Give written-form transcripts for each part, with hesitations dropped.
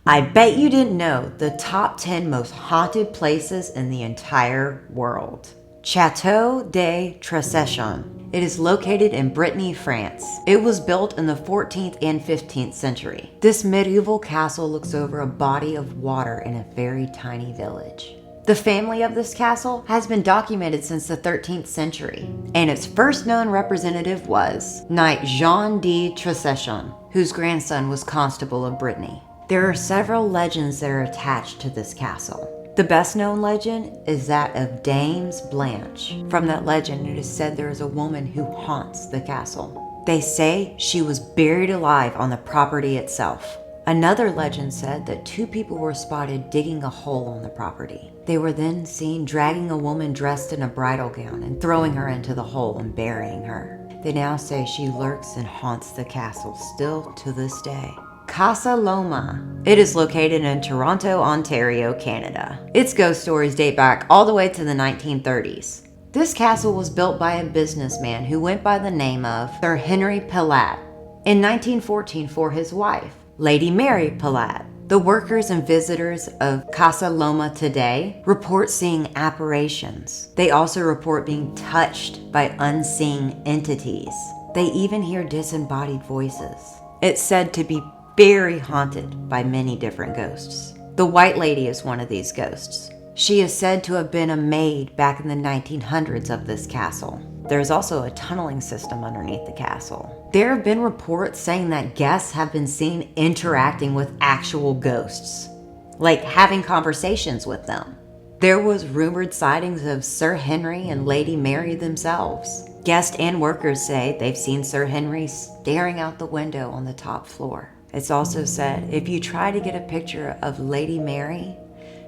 I bet you didn't know the top 10 most haunted places in the entire world. Chateau de Trocean. It is located in Brittany, France. It was built in the 14th and 15th century. This medieval castle looks over a body of water in a very tiny village. The family of this castle has been documented since the 13th century, and its first known representative was Knight Jean de Trocean, whose grandson was Constable of Brittany. There are several legends that are attached to this castle. The best known legend is that of Dames Blanche. From that legend, it is said there is a woman who haunts the castle. They say she was buried alive on the property itself. Another legend said that two people were spotted digging a hole on the property. They were then seen dragging a woman dressed in a bridal gown and throwing her into the hole and burying her. They now say she lurks and haunts the castle still to this day. Casa Loma. It is located in Toronto, Ontario, Canada. Its ghost stories date back all the way to the 1930s. This castle was built by a businessman who went by the name of Sir Henry Pilat in 1914 for his wife, Lady Mary Pilat. The workers and visitors of Casa Loma today report seeing apparitions. They also report being touched by unseen entities. They even hear disembodied voices. It's said to be very haunted by many different ghosts. The White Lady is one of these ghosts. She is said to have been a maid back in the 1900s of this castle. There is also a tunneling system underneath the castle. There have been reports saying that guests have been seen interacting with actual ghosts, like having conversations with them. There was rumored sightings of Sir Henry and Lady Mary themselves. Guests and workers say they've seen Sir Henry staring out the window on the top floor. It's also said if you try to get a picture of Lady Mary,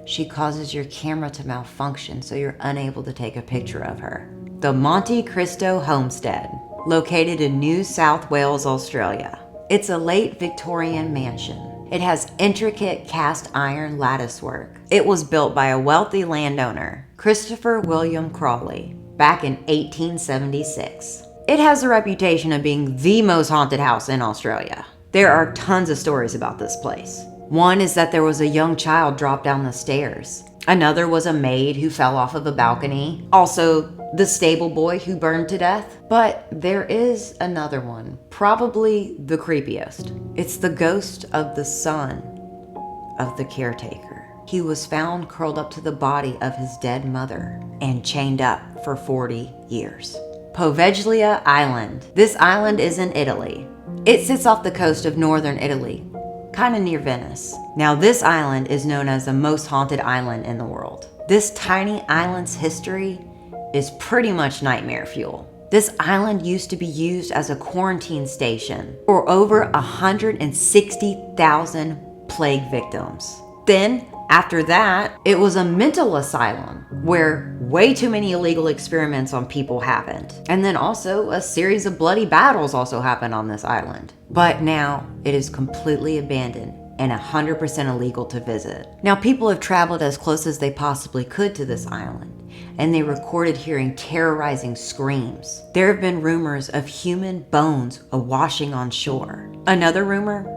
she causes your camera to malfunction so you're unable to take a picture of her. The Monte Cristo Homestead, located in New South Wales, Australia. It's a late Victorian mansion. It has intricate cast iron lattice work. It was built by a wealthy landowner, Christopher William Crawley, back in 1876. It has a reputation of being the most haunted house in Australia. There are tons of stories about this place. One is that there was a young child dropped down the stairs. Another was a maid who fell off of a balcony. Also, the stable boy who burned to death. But there is another one, probably the creepiest. It's the ghost of the son of the caretaker. He was found curled up to the body of his dead mother and chained up for 40 years. Pizziglia Island. This island is in Italy. It sits off the coast of northern Italy, kind of near Venice. Now, this island is known as the most haunted island in the world. This tiny island's history is pretty much nightmare fuel. This island used to be used as a quarantine station for over 160,000 plague victims. Then, after that, it was a mental asylum where way too many illegal experiments on people happened. And then also a series of bloody battles also happened on this island. But now it is completely abandoned and 100% illegal to visit. Now, people have traveled as close as they possibly could to this island, and they recorded hearing terrorizing screams. There have been rumors of human bones washing on shore. Another rumor,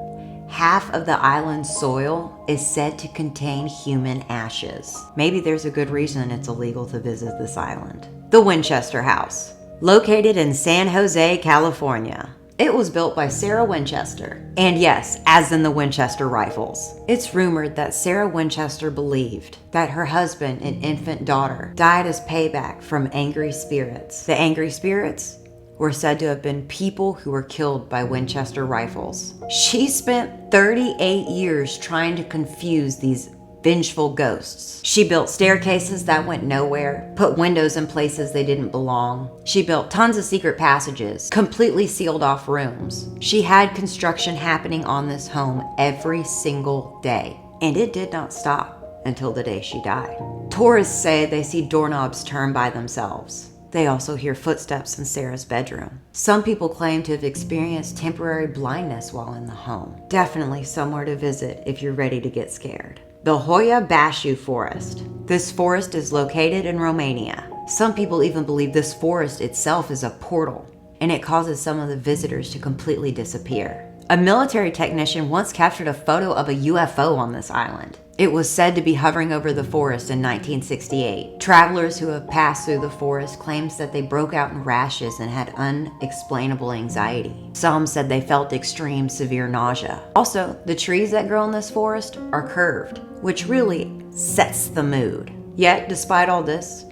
half of the island's soil is said to contain human ashes. Maybe there's a good reason it's illegal to visit this island. The Winchester House, located in San Jose, California. It was built by Sarah Winchester. And yes, as in the Winchester rifles. It's rumored that Sarah Winchester believed that her husband and infant daughter died as payback from angry spirits. The angry spirits were said to have been people who were killed by Winchester rifles. She spent 38 years trying to confuse these vengeful ghosts. She built staircases that went nowhere, put windows in places they didn't belong. She built tons of secret passages, completely sealed off rooms. She had construction happening on this home every single day, and it did not stop until the day she died. Tourists say they see doorknobs turn by themselves. They also hear footsteps in Sarah's bedroom. Some people claim to have experienced temporary blindness while in the home. Definitely somewhere to visit if you're ready to get scared. The Hoya Bashu forest. This forest is located in Romania. Some people even believe this forest itself is a portal, and it causes some of the visitors to completely disappear. A military technician once captured a photo of a UFO on this island. It was said to be hovering over the forest in 1968. Travelers who have passed through the forest claims that they broke out in rashes and had unexplainable anxiety. Some said they felt extreme severe nausea. Also, the trees that grow in this forest are curved, which really sets the mood. Yet, despite all this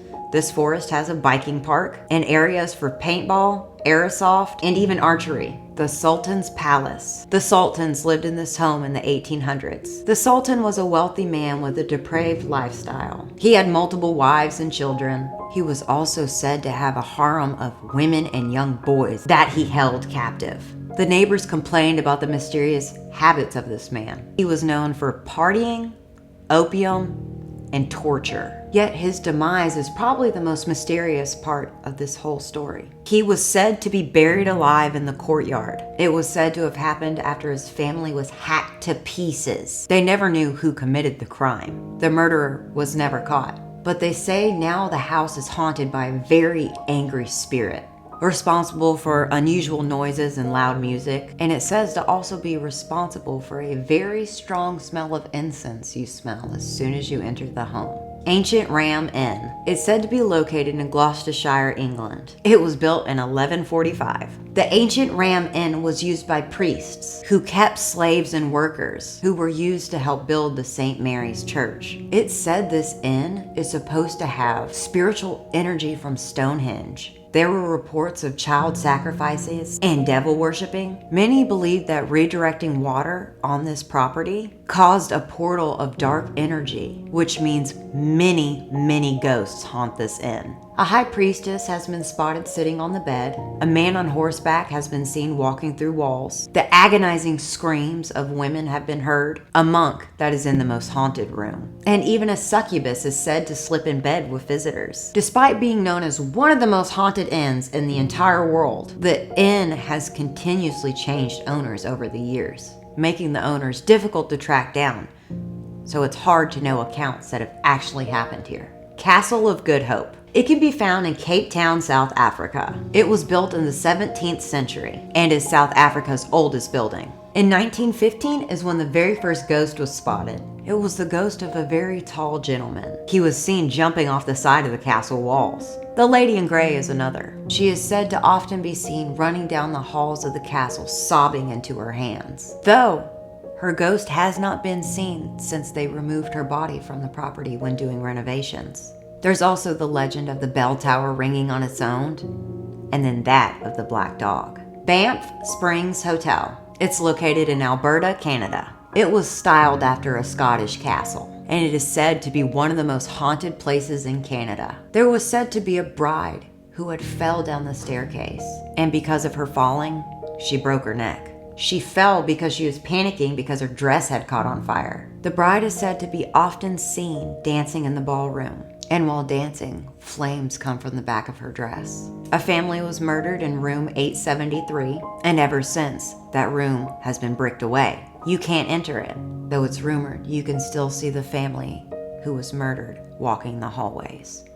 forest has a biking park and areas for paintball, airsoft, and even archery. The Sultans Palace. The Sultans lived in this home in the 1800s. The Sultan was a wealthy man with a depraved lifestyle. He had multiple wives and children. He was also said to have a harem of women and young boys that he held captive. The neighbors complained about the mysterious habits of this man. He was known for partying, opium, and torture. Yet his demise is probably the most mysterious part of this whole story. He was said to be buried alive in the courtyard. It was said to have happened after his family was hacked to pieces. They never knew who committed the crime. The murderer was never caught. But they say now the house is haunted by a very angry spirit, responsible for unusual noises and loud music, and it says to also be responsible for a very strong smell of incense you smell as soon as you enter the home. Ancient Ram Inn. It's said to be located in Gloucestershire, England. It was built in 1145. The ancient Ram Inn was used by priests who kept slaves and workers who were used to help build the St. Mary's Church. It's said this inn is supposed to have spiritual energy from Stonehenge. There were reports of child sacrifices and devil worshipping. Many believe that redirecting water on this property caused a portal of dark energy, which means many ghosts haunt this inn. A high priestess has been spotted sitting on the bed. A man on horseback has been seen walking through walls. The agonizing screams of women have been heard. A monk that is in the most haunted room. And even a succubus is said to slip in bed with visitors. Despite being known as one of the most haunted inns in the entire world, the inn has continuously changed owners over the years, making the owners difficult to track down. So it's hard to know accounts that have actually happened here. Castle of Good Hope. It can be found in Cape Town, South Africa. It was built in the 17th century and is South Africa's oldest building. In 1915 is when the very first ghost was spotted. It was the ghost of a very tall gentleman. He was seen jumping off the side of the castle walls. The Lady in Grey is another. She is said to often be seen running down the halls of the castle, sobbing into her hands. Though her ghost has not been seen since they removed her body from the property when doing renovations. There's also the legend of the bell tower ringing on its own, and then that of the black dog. Banff Springs Hotel. It's located in Alberta, Canada. It was styled after a Scottish castle, and it is said to be one of the most haunted places in Canada. There was said to be a bride who had fell down the staircase, and because of her falling, she broke her neck. She fell because she was panicking because her dress had caught on fire. The bride is said to be often seen dancing in the ballroom, and while dancing, flames come from the back of her dress. A family was murdered in room 873, and ever since, that room has been bricked away. You can't enter it, though it's rumored you can still see the family who was murdered walking the hallways.